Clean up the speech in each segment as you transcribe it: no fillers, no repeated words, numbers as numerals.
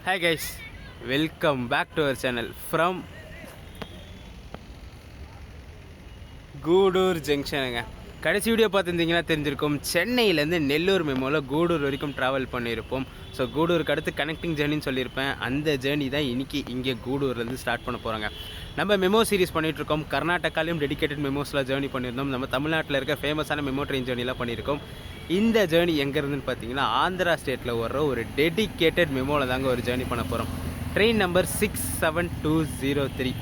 Hi guys, welcome back to our channel from Gudur ஜங்ஷனுங்க. கடைசி video பார்த்துருந்தீங்கன்னா தெரிஞ்சிருக்கும், சென்னையிலேருந்து நெல்லூர் மெமோவில் கூடூர் வரைக்கும் ட்ராவல் பண்ணியிருப்போம். ஸோ கூடூருக்கு அடுத்து கனெக்டிங் ஜேர்னின்னு சொல்லியிருப்பேன். அந்த ஜேர்னி தான் இன்றைக்கி இங்கே கூடூர்லேருந்து ஸ்டார்ட் பண்ண போகிறாங்க. நம்ம மெமோ சீரிஸ் பண்ணிகிட்ருக்கோம். கர்நாடகாலையும் டெடிக்கேட்டட் மெமோஸில் ஜேர்னி பண்ணியிருந்தோம். நம்ம தமிழ்நாட்டில் இருக்க ஃபேமஸான மெமோ ட்ரெயின் ஜேர்னிலாம் பண்ணியிருக்கோம். இந்த ஜேர்னி எங்கே இருந்துன்னு பார்த்தீங்கன்னா, ஆந்திரா ஸ்டேட்டில் வர்ற ஒரு டெடிக்கேட்டட் மெமோவில் தாங்க ஒரு ஜேர்னி பண்ண போகிறோம். Train number 67203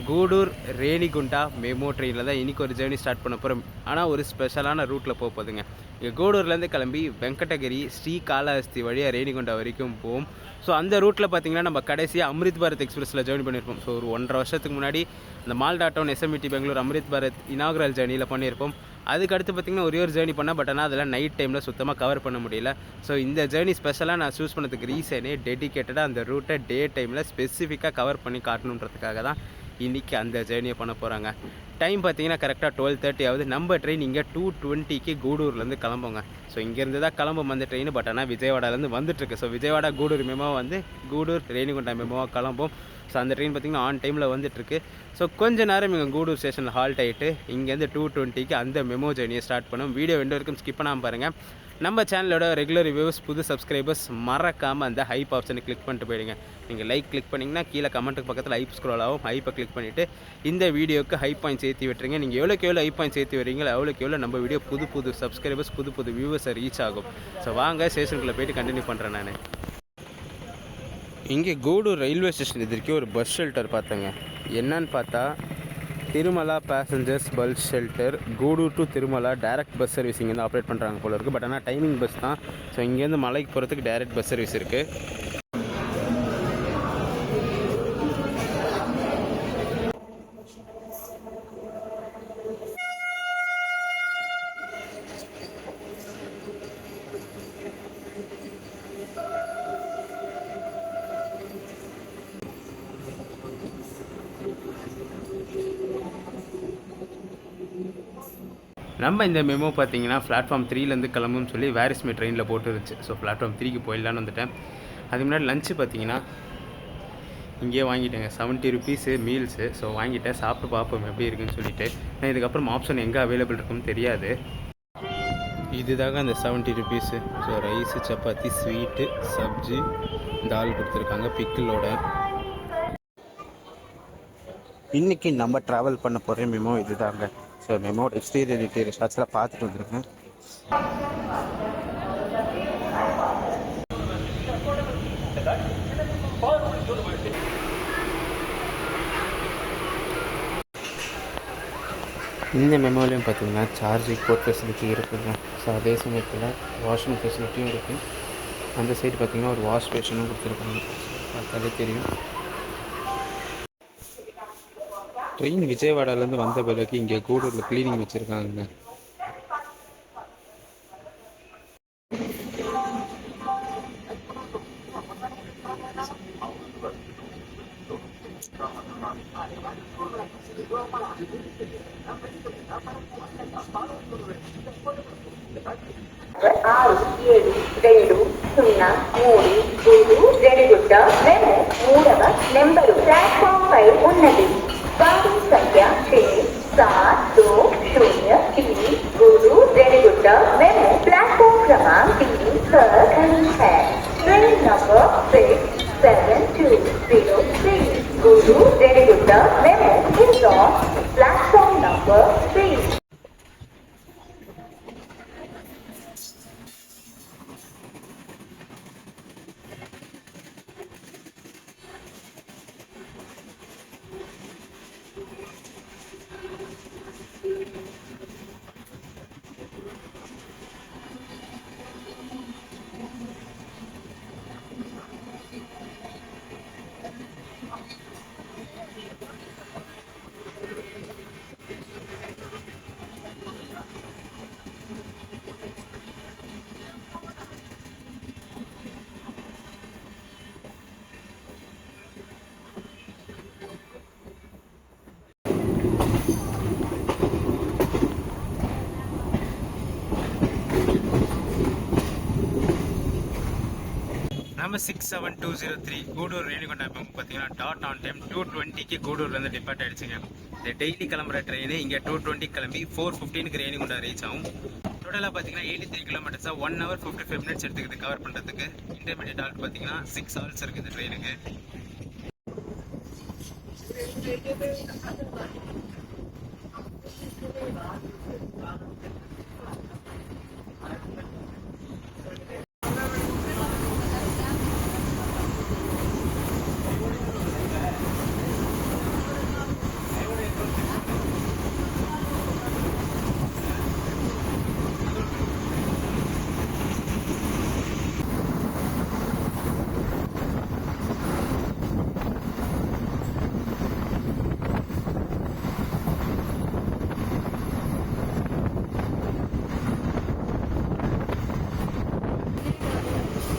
Gudur Renigunta memo ட்ரெயினில் தான் இன்றைக்கி ஒரு ஜேர்னி ஸ்டார்ட் பண்ண போகிறோம். ஆனால் ஒரு ஸ்பெஷலான ரூட்டில் போகுதுங்க. இங்கே கூடூர்லேருந்து கிளம்பி வெங்கடகிரி ஸ்ரீகாளஹஸ்தி வழியாக ரேணிகுண்டா வரைக்கும் போகும். ஸோ அந்த ரூட்டில் பார்த்திங்கன்னா நம்ம கடைசியாக அம்ரித் பாரத் எக்ஸ்பிரஸில் ஜேர்னி பண்ணியிருப்போம். ஸோ ஒரு 1.5 வருஷத்துக்கு முன்னாடி இந்த Malda town SMVT Bangalore Amrit Bharat inaugural ஜேர்னியில் பண்ணியிருப்போம். அதுக்கடுத்து பார்த்திங்கன்னா ஒரே ஒரு ஜேர்னி பண்ணால், பட் ஆனால் அதெல்லாம் நைட் டைமில் சுத்தமாக கவர் பண்ண முடியல. ஸோ இந்த ஜேர்னி ஸ்பெஷலாக நான் சூஸ் பண்ணதுக்கு ரீசனே டெடிக்கேட்டடாக அந்த ரூட்டை டே டைமில் ஸ்பெசிஃபிக்காக கவர் பண்ணி காட்டணுன்றதுக்காக தான் இன்றைக்கி அந்த ஜேர்னியை பண்ண போகிறாங்க. டைம் பார்த்தீங்கன்னா கரெக்டாக 12:30 ஆகுது. நம்ம ட்ரெயின் இங்கே 2:20க்கு கூடூர்லேருந்து கிளம்புங்க. ஸோ இங்கேருந்து தான் கிளம்பும் அந்த ட்ரெயின், பட் ஆனால் விஜயவாடாலேருந்து வந்துட்டுருக்கு. ஸோ விஜயவாடா கூடூர் மெமோவாக வந்து கூடூர் ரேணிகுண்டா மெமோவாக கிளம்பும். ஸோ அந்த ட்ரெயின் பார்த்திங்கன்னா ஆன் டைமில் வந்துட்டுருக்கு. ஸோ கொஞ்சம் நேரம் இங்கே கூடூர் ஸ்டேஷனில் ஹால்ட் ஆகிட்டு இங்கேருந்து 2:20க்கு அந்த மெமோ ஜேர்னியை ஸ்டார்ட் பண்ணும். வீடியோ ரெண்டு வரைக்கும் ஸ்கிப் பண்ணாமல் பாருங்கள். நம்ம சேனலோட ரெகுலர் ரிவ்யூஸ், புது சப்ஸ்கிரைபர்ஸ் மறக்காமல் அந்த ஹைப் ஆப்ஷனை கிளிக் பண்ணிட்டு போயிடுங்க. நீங்கள் லைக் கிளிக் பண்ணிங்கன்னா கீழே கமெண்ட்டுக்கு பக்கத்தில் ஹைப் ஸ்க்ரோல் ஆகும். ஹைப்பை கிளிக் பண்ணிவிட்டு இந்த வீடியோக்கு ஹைப் பாயிண்ட் சேர்த்து விட்டுருங்க. நீங்கள் எவ்வளோக்கு எவ்வளோ ஹைப் பாயிண்ட் சேர்த்து வரீங்களோ அவ்வளோக்கு எவ்வளோ நம்ம வீடியோ புது சப்ஸ்கிரைபர்ஸ், புது வியூவர்ஸை ரீச் ஆகும். ஸோ வாங்க ஸ்டேஷனுக்குள்ளே போய்ட்டு கண்டினியூ பண்ணுறேன். நான் இங்கே கூடூர் ரயில்வே ஸ்டேஷன் எதிர்க்கே ஒரு பஸ் ஷெல்டர் பார்த்தேங்க. என்னன்னு பார்த்தா Tirumala passengers bus shelter, Gudur to Tirumala direct bus service இங்கேருந்து ஆப்ரேட் பண்ணுறாங்க போல இருக்குது. பட் ஆனால் டைமிங் பஸ் தான். ஸோ இங்கேருந்து மலைக்கு போகிறதுக்கு டைரக்ட் பஸ் சர்வீஸ் இருக்குது. நம்ம இந்த மெமோ பார்த்தீங்கன்னா பிளாட்ஃபார்ம் 3லேருந்து கிளம்புன்னு சொல்லி வேரிஸ்மே ட்ரெயினில் போட்டு இருந்துச்சு. ஸோ பிளாட்ஃபார்ம் 3க்கு போயிடலான்னு வந்துட்டேன். அதுக்கு முன்னாடி லஞ்சு பார்த்தீங்கன்னா இங்கேயே வாங்கிட்டேங்க. 70 ருபீஸு மீல்ஸு. ஸோ வாங்கிட்டேன், சாப்பிட்டு பார்ப்போம் எப்படி இருக்குன்னு சொல்லிட்டு. நான் இதுக்கப்புறம் ஆப்ஷன் எங்கே அவைலபிள் இருக்குன்னு தெரியாது. இதுதாங்க அந்த 70 ருபீஸு. ஸோ ரைஸு, சப்பாத்தி, ஸ்வீட்டு, சப்ஜி, தால் கொடுத்துருக்காங்க பிக்கிளோட. இன்றைக்கி நம்ம ட்ராவல் பண்ண போகிற மெமோ இது தாங்க. ஸோ மெமோட எக்ஸ்டீரியர் இன்டீரியர் ஷாட்ஸ்லாம் பார்த்துட்டு வந்துருக்கேன். இந்த மெமோலையும் பார்த்தீங்கன்னா சார்ஜிங் போர்ட் ஃபெசிலிட்டி இருக்குதுங்க. ஸோ அதே சமயத்தில் வாஷ்ரூம் ஃபெசிலிட்டியும் இருக்குது. அந்த சைடு பார்த்திங்கன்னா ஒரு வாஷ் பேஷனும் கொடுத்துருக்காங்க. பார்த்தாலே தெரியும். ட்ரெயின் விஜயவாடாலேருந்து வந்த பிறகு இங்கே கூடூரில் க்ளீனிங் வச்சுருக்காங்க. నెంబరు ప్లాట్ఫామ్ పై ఉన్నది. వాహన సంఖ్య 6720 गुडूर रेणीगुंडा मेमो प्लेटफॉर्म क्रमांक 3 पर खड़ी है. Train number 67203 Gudur Renigunta MEMU is on platform நம்ம 67203 கூடூர் ரேணிகொண்டா இப்போ பார்த்தீங்கன்னா டாட் ஆன் டைம் 2:20க்கு கூடூர்லேருந்து டிபார்ட் ஆகிடுச்சுங்க. இந்த டெய்லி கிளம்புற ட்ரெயின் இங்கே 2:20 கிளம்பி 4:15க்கு ரேணிகொண்டா ரீச் ஆகும். டோட்டலாக பார்த்தீங்கன்னா 83 கிலோமீட்டர்ஸாக 1 hour 55 minutes எடுத்துக்குது கவர் பண்ணுறதுக்கு. இன்டர்மீடியட் ஆல்ட் பார்த்தீங்கன்னா 6 hours இருக்குது இந்த ட்ரெயினுக்கு.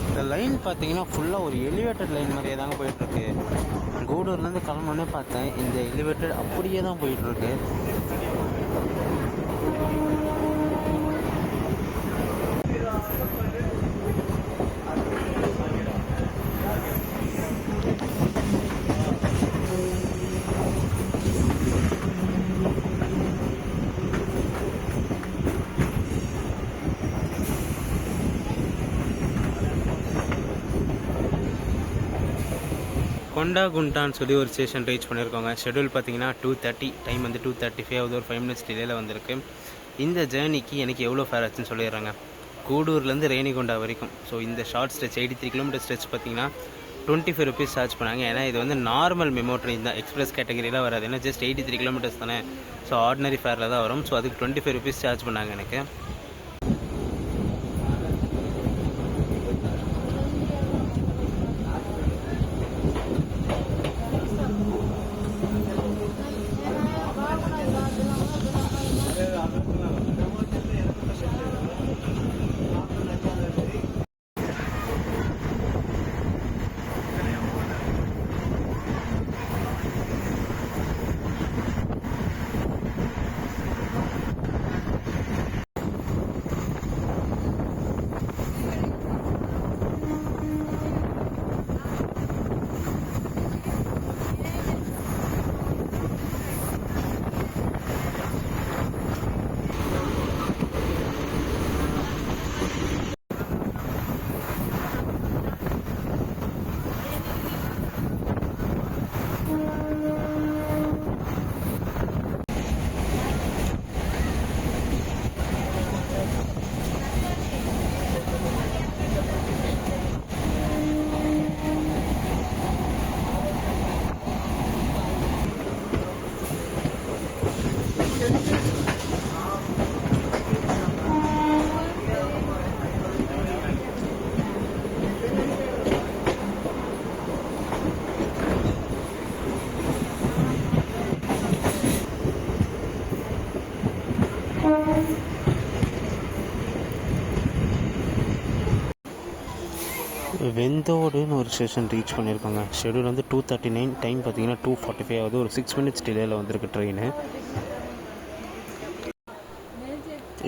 இந்த லைன் பார்த்தீங்கன்னா ஃபுல்லாக ஒரு எலிவேட்டட் லைன் மாதிரியே தாங்க போயிட்டுருக்கு. கூடூர்லேருந்து கிளம்புனே பார்த்தேன், இந்த எலிவேட்டட் அப்படியே தான் போயிட்டுருக்கு. கொண்டாகுண்டான்னு சொல்லி ஒரு ஸ்டேஷன் ரீச் பண்ணியிருக்கோங்க. ஷெடியூல் பார்த்தீங்கன்னா 2:30, டைம் வந்து 2:35 ஆகுது. ஒரு 5 minutes டிலேயில் வந்திருக்கு. இந்த ஜேர்னிக்கு எனக்கு எவ்வளோ ஃபேர் ஆச்சுன்னு சொல்லிடுறாங்க. கூடூர்லேருந்து ரேணிகொண்டா வரைக்கும். ஸோ இந்த ஷார்ட் ஸ்ட்ரெச் 83 கிலோமீட்டர் ஸ்ட்ரெச் பார்த்தீங்கன்னா 25 rupees சார்ஜ் பண்ணாங்க. ஏன்னா இது வந்து நார்மல் மெமோ ட்ரெயின் தான், எக்ஸ்பிரஸ் கேட்டகரியில் வராது. ஏன்னா ஜஸ்ட் 83 கிலோமீட்டர்ஸ் தானே. ஸோ ஆர்டினரி ஃபேரில் தான் வரும். ஸோ அதுக்கு 25 rupees சார்ஜ் பண்ணாங்க எனக்கு. வெந்தோடுன்னு ஒரு ஸ்டேஷன் ரீச் பண்ணியிருக்கோங்க. ஷெடியூல் வந்து 2:39, டைம் பார்த்தீங்கன்னா 2:45 ஆகுது. ஒரு 6 minutes டிலேயில் வந்திருக்கு ட்ரெயின்.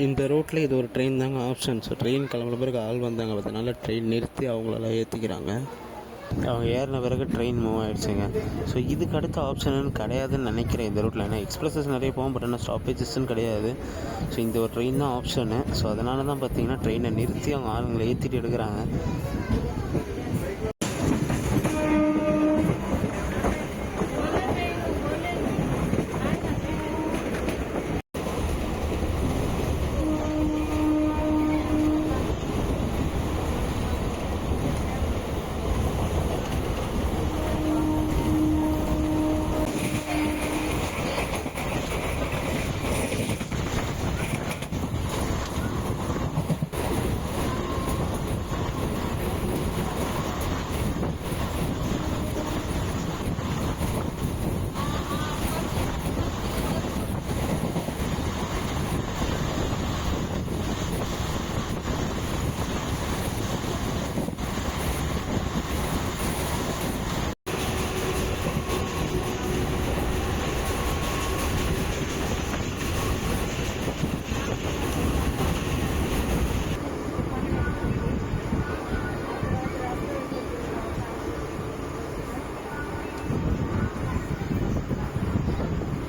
இந்த ரோட்டில் இது ஒரு ட்ரெயின் தாங்க ஆப்ஷன். ஸோ ட்ரெயின் கிளம்புற பிறகு ஆள் வந்தாங்க, அதனால ட்ரெயின் நிறுத்தி அவங்களெல்லாம் ஏற்றிக்கிறாங்க. அவங்க ஏறின பிறகு ட்ரெயின் மூவ் ஆகிடுச்சுங்க. ஸோ இதுக்கு அடுத்த ஆப்ஷனுன்னு கிடையாதுன்னு நினைக்கிறேன் இந்த ரூட்டில். ஏன்னா எக்ஸ்பிரஸஸ் நிறைய போகும், பட் ஆனால் ஸ்டாப்பேஜஸ்ன்னு கிடையாது. ஸோ இந்த ஒரு ட்ரெயின் தான் ஆப்ஷனு. ஸோ அதனால தான் பார்த்தீங்கன்னா ட்ரெயினை நிறுத்தி அவங்க ஆளுங்களை ஏற்றிட்டு எடுக்கிறாங்க.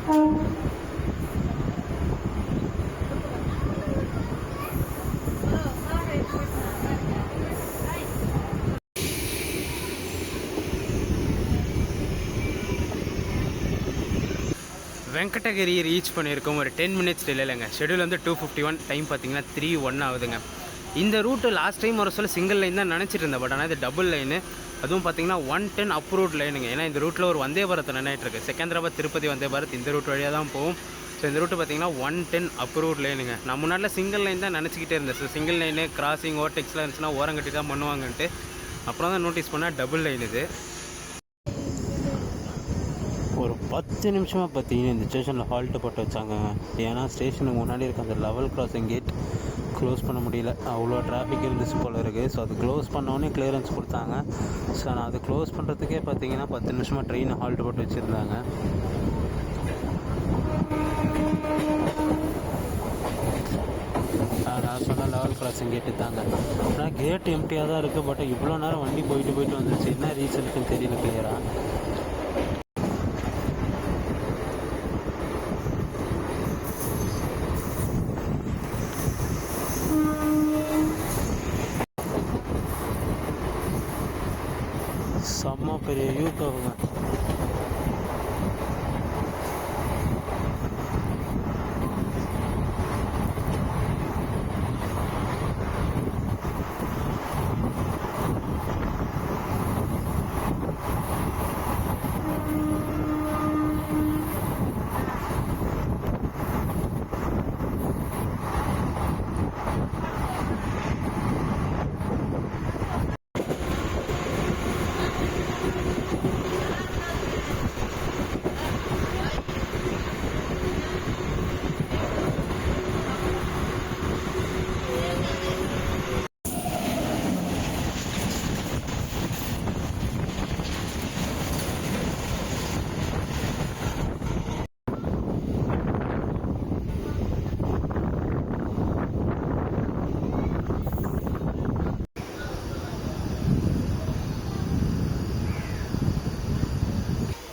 வெங்கடகிரி ரீச் பண்ணியிருக்கோம் ஒரு 10 மினிட்ஸ் டிலேலங்க. ஷெடியூல் வந்து 2:51, டைம் பார்த்தீங்கன்னா 3:01 ஆகுதுங்க. இந்த ரூட்டு லாஸ்ட் டைம் ஒரு சொல்ல சிங்கிள் லைன் தான் நினச்சிட்டு இருந்தேன். பட் ஆனால் இது டபுள் லைனு, அதுவும் பார்த்தீங்கன்னா 110 அப்ரூவ்ட் லைனுங்க. ஏன்னா இந்த ரூட்டில் ஒரு வந்தே பாரத் நினைட்டு செகந்திராபாத் திருப்பதி வந்தே பாரத் இந்த ரூட் வழியாக தான் போகும். ஸோ இந்த ரூட்டு பார்த்தீங்கன்னா 110 அப்ரூவ்ட் லைனுங்க. நான் முன்னாடியில் சிங்கிள் லைன் தான் நினச்சிக்கிட்டே இருந்தேன். ஸோ சிங்கிள் லைனு கிராசிங் ஓவர்டேக்ஸ்லாம் இருந்துச்சுன்னா ஓரங்கட்டி தான் பண்ணுவாங்கன்ட்டு. அப்புறம் தான் நோட்டீஸ் பண்ணால் டபுள் லைன் இது. ஒரு 10 நிமிஷமாக பார்த்தீங்கன்னா இந்த ஸ்டேஷனில் ஹால்ட்டு போட்டு வச்சாங்க. ஏன்னா ஸ்டேஷனுக்கு முன்னாடி இருக்க அந்த லெவல் கிராசிங் கேட் க்ளோஸ் பண்ண முடியல, அவ்வளோ டிராஃபிக் இருந்துச்சு போல் இருக்குது. ஸோ அது க்ளோஸ் பண்ணோடனே கிளியரன்ஸ் கொடுத்தாங்க. ஸோ நான் அது க்ளோஸ் பண்ணுறதுக்கே பார்த்தீங்கன்னா 10 நிமிஷமாக ட்ரெயினை ஹால்ட்டு போட்டு வச்சுருந்தாங்க. நான் சொன்ன லெவல் கிராசிங் கேட்டு தாங்க. ஆனால் கேட் எம்டியாக தான் இருக்குது. பட் இவ்வளோ நேரம் வண்டி போயிட்டு வந்துருச்சு. என்ன ரீசனுக்குன்னு தெரியல கிளியராக. செம்ம பெரிய வியூ பாருங்க.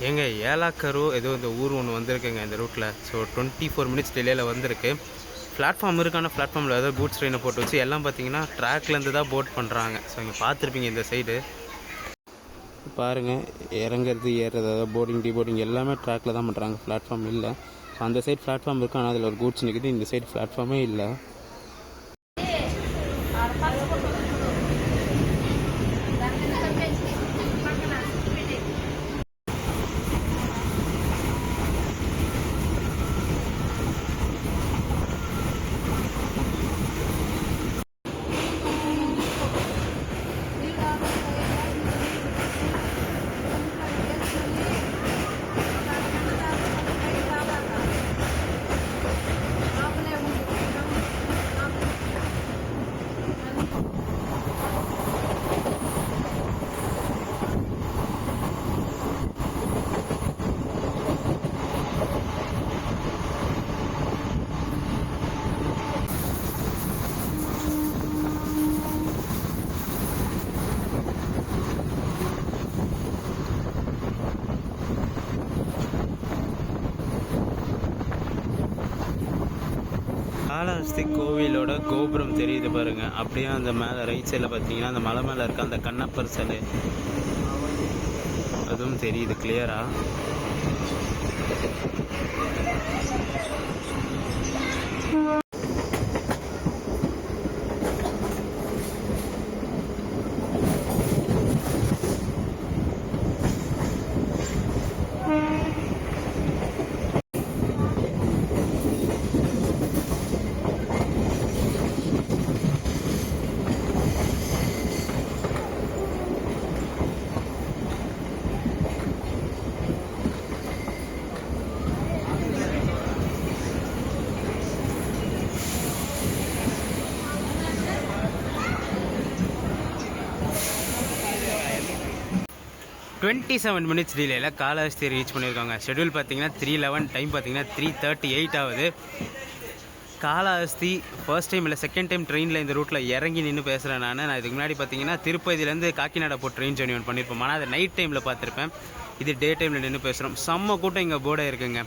எங்க ஏலாக்கரு ஏதோ இந்த ஊர் ஒன்று வந்திருக்குங்க இந்த ரூட்டில். ஸோ 24 மினிட்ஸ் டிலேயில் வந்திருக்கு. பிளாட்ஃபார்ம் இருக்கான பிளாட்ஃபார்மில் ஏதோ கூட்ஸ் ட்ரெயினை போட்டு வச்சு எல்லாம் பார்த்தீங்கன்னா ட்ராக்லேருந்து தான் போட் பண்ணுறாங்க. ஸோ இங்கே பார்த்துருப்பீங்க இந்த சைடு பாருங்கள், இறங்குறது ஏறுறது அதாவது போர்டிங் டிபோர்டிங் எல்லாமே ட்ராக்கில் தான் பண்ணுறாங்க, பிளாட்ஃபார்ம் இல்லை. ஸோ அந்த சைடு பிளாட்ஃபார்ம் இருக்குது, ஆனால் அதில் ஒரு கூட்ஸ் நிற்குது. இந்த சைடு பிளாட்ஃபார்மே இல்லை. காளஹஸ்தி கோவிலோட கோபுரம் தெரியுது பாருங்கள். அப்படியே அந்த மேலே ரைட் சைடில் பார்த்தீங்கன்னா அந்த மலை மேலே இருக்க அந்த கண்ணப்பர் சிலை அதுவும் தெரியுது கிளியராக. டுவெண்ட்டி 7 மினிட்ஸ் டிலேயில் காளஹஸ்தி ரீச் பண்ணியிருக்காங்க. ஷெடியூல் பார்த்தீங்கன்னா 3:11, டைம் பார்த்தீங்கன்னா 3:38 ஆகுது. காளஹஸ்தி ஃபர்ஸ்ட் டைம் இல்லை செகண்ட் டைம் ட்ரெயினில் இந்த ரூட்டில் இறங்கி நின்று பேசுகிறேன். நான் இதுக்கு முன்னாடி பார்த்தீங்கன்னா திருப்பதியிலேருந்து காக்கிநாடா போட்டு ட்ரெயின் ஜர்னி ஒன்று பண்ணியிருப்போம். ஆனால் அதை நைட் டைமில் பார்த்துருப்பேன். இது டே டைமில் நின்று பேசுகிறோம். செம்ம கூட்டம் இங்கே போர்டாக இருக்குங்க.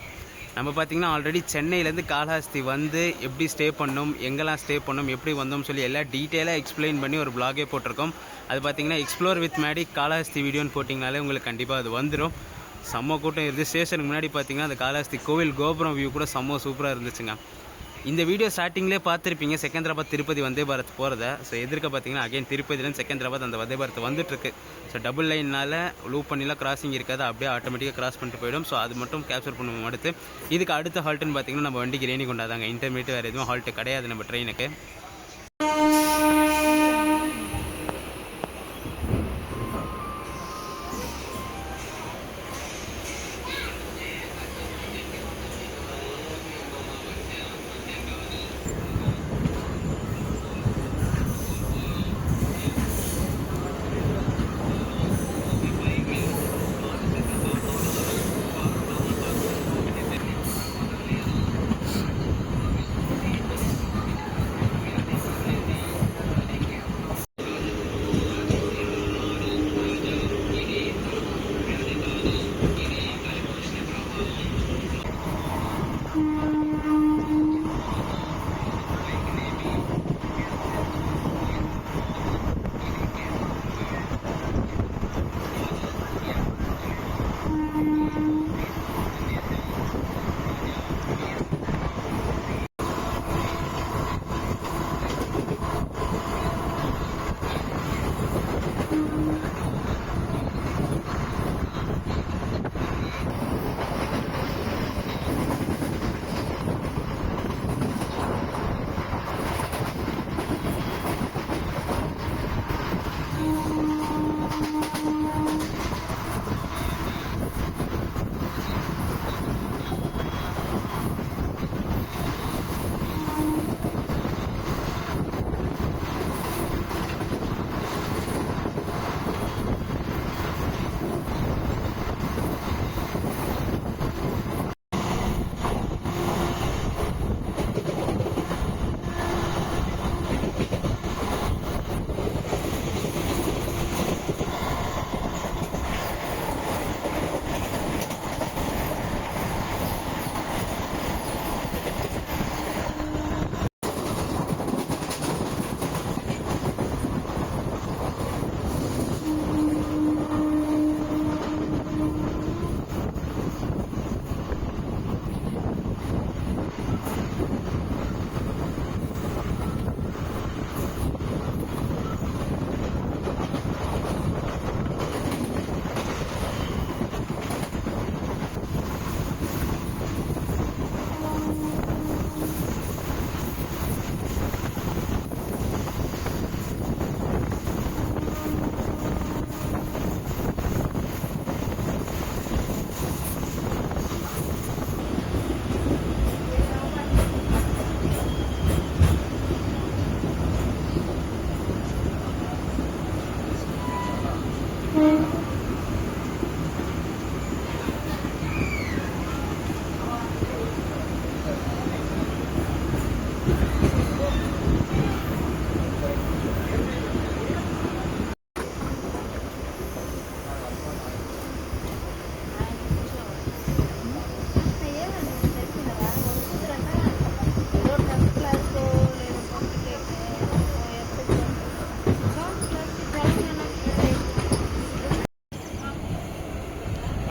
நம்ம பார்த்திங்கன்னா ஆல்ரெடி சென்னையிலேருந்து காளஹஸ்தி வந்து எப்படி ஸ்டே பண்ணோம், எங்கெல்லாம் ஸ்டே பண்ணோம், எப்படி வந்தோம் சொல்லி எல்லாம் டீட்டெயிலாக எக்ஸ்பிளைன் பண்ணி ஒரு ப்ளாகே போட்டிருக்கோம். அது பார்த்திங்கன்னா எக்ஸ்ப்ளோர் வித் மேடி காளஹஸ்தி வீடியோன்னு போட்டிங்கனாலே உங்களுக்கு கண்டிப்பாக அது வந்துடும். செம்ம கூட்டம் இருக்குது. ஸ்டேஷனுக்கு முன்னாடி பார்த்திங்கன்னா அந்த காளஹஸ்தி கோவில் கோபுரம் வியூ கூட செம்ம சூப்பராக இருந்துச்சுங்க. இந்த வீடியோ ஸ்டார்டிங்லேயே பார்த்துருப்பீங்க செகந்திராபாத் திருப்பதி வந்தே பாரத் போகிறத. ஸோ எதிர்க்க பார்த்தீங்கன்னா அகைன் திருப்பதிலேருந்து செகந்திராபாத் அந்த வந்தே பாரத் வந்துட்டுருக்கு. ஸோ டபுள் லைன்னால் லூப் பண்ணிலாம் கிராசிங் இருக்காது, அப்படியே ஆட்டோமேட்டிக்காக கிராஸ் பண்ணிட்டு போயிடும். ஸோ அது மட்டும் கேப்சர் பண்ணுவோம். இதுக்கு அடுத்த ஹால்ட்டுன்னு பார்த்தீங்கன்னா நம்ம வண்டிக்கு ரேணிகுண்டா தாங்க. இன்டர்மீடியட் வேறு எதுவும் ஹால்ட்டு கிடையாது நம்ம ட்ரெயினுக்கு.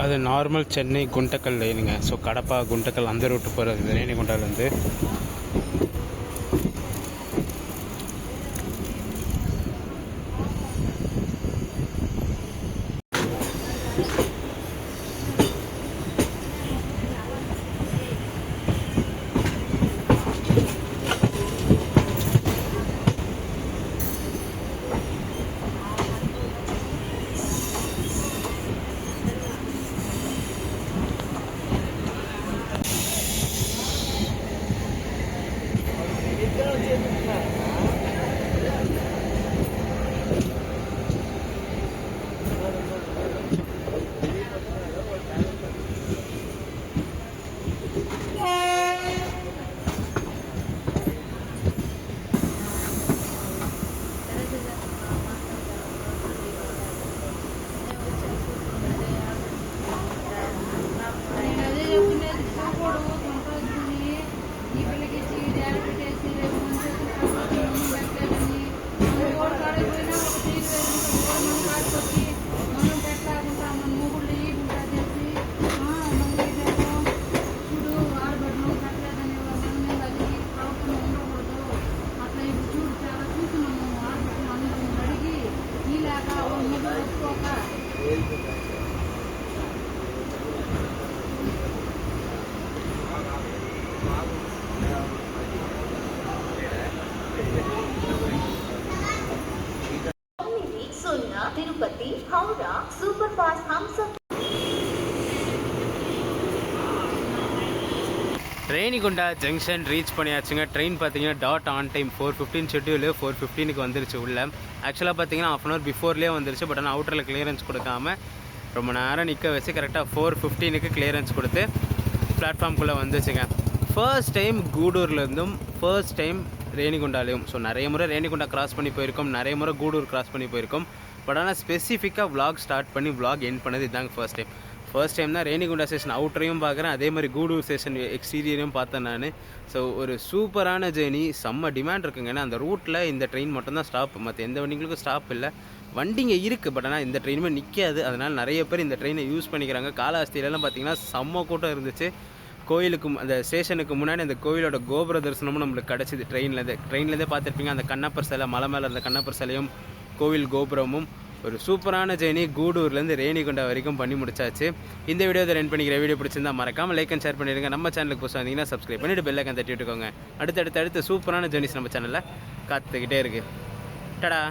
அது நார்மல் சென்னை குண்டக்கல் லைனுங்க. ஸோ கடப்பா குண்டக்கல் அந்த ரூட்டு போகிறது ரேணிகுண்டாலேருந்து. ரேணிகுண்டா ஜங்ஷன் ரீச் பண்ணியாச்சுங்க. ட்ரெயின் பார்த்தீங்கன்னா டாட் ஆன் டைம் 4:15 ஷெட்யூலு 4:15க்கு வந்துருச்சு உள்ள. ஆக்சுவலாக பார்த்தீங்கன்னா 1/2 hour பிஃபோர்லேயே வந்துருச்சு. பட் ஆனால் அவுட்டரில் கிளியரன்ஸ் கொடுக்காம ரொம்ப நேரம் நிற்க வச்சு கரெக்டாக 4:15க்கு கிளியரன்ஸ் கொடுத்து பிளாட்ஃபார்ம்குள்ளே வந்துச்சுங்க. ஃபர்ஸ்ட் டைம் கூடூர்லேருந்தும் ஃபர்ஸ்ட் டைம் ரேணிகுண்டாலையும். ஸோ நிறைய முறை ரேணிகுண்டா கிராஸ் பண்ணி போயிருக்கோம், நிறைய முறை கூடூர் கிராஸ் பண்ணி போயிருக்கோம். பட் ஆனால் ஸ்பெசிஃபிக்காக vlog ஸ்டார்ட் பண்ணி vlog எண்ட் பண்ணது இதாங்க ஃபர்ஸ்ட் டைம் தான் ரேணிகுண்டா ஸ்டேஷன் அவுட்டரையும் பார்க்குறேன், அதே மாதிரி கூடூர் ஸ்டேஷன் எக்ஸ்டீரியரையும் பார்த்தேன் நான். ஸோ ஒரு சூப்பரான ஜேர்னி, செம்ம டிமாண்ட் இருக்குங்க. ஏன்னா அந்த ரூட்டில் இந்த ட்ரெயின் மட்டும்தான் ஸ்டாப், மற்ற எந்த வண்டிங்களுக்கும் ஸ்டாப் இல்லை. வண்டிங்க இருக்குது, பட் ஆனால் இந்த ட்ரெயினுமே நிற்காது. அதனால் நிறைய பேர் இந்த ட்ரெயினை யூஸ் பண்ணிக்கிறாங்க. காலாஸ்தியிலலாம் பார்த்தீங்கன்னா செம்ம கூட்டம் இருந்துச்சு. கோயிலுக்கு அந்த ஸ்டேஷனுக்கு முன்னாடி அந்த கோயிலோட கோபுர தரிசனமும் நம்மளுக்கு கிடச்சிது. ட்ரெயின்லேருந்தே பார்த்துருப்பீங்க அந்த கண்ணப்பர் சிலை, மலை மேலே இருந்த கண்ணப்பர் சிலையும் கோவில் கோபுரமும். ஒரு சூப்பரான ஜேர்னி கூடூர்லேருந்து ரேணிகுண்டா வரைக்கும் பண்ணி முடிச்சாச்சு. இந்த வீடியோ இதை ரெண்ட் பண்ணிக்கிற வீடியோ பிடிச்சிருந்தா மறக்காமல் லைக் அண்ட் ஷேர் பண்ணிடுங்க. நம்ம சேனலுக்கு புதுசாக வந்தீங்கன்னா சப்ஸ்கிரைப் பண்ணிவிட்டு பெல் ஐக்கான் தட்டி விட்டுக்கோங்க. அடுத்த சூப்பரான ஜேர்னிஸ் நம்ம சேனலில் காத்துக்கிட்டே இருக்குது. டடா.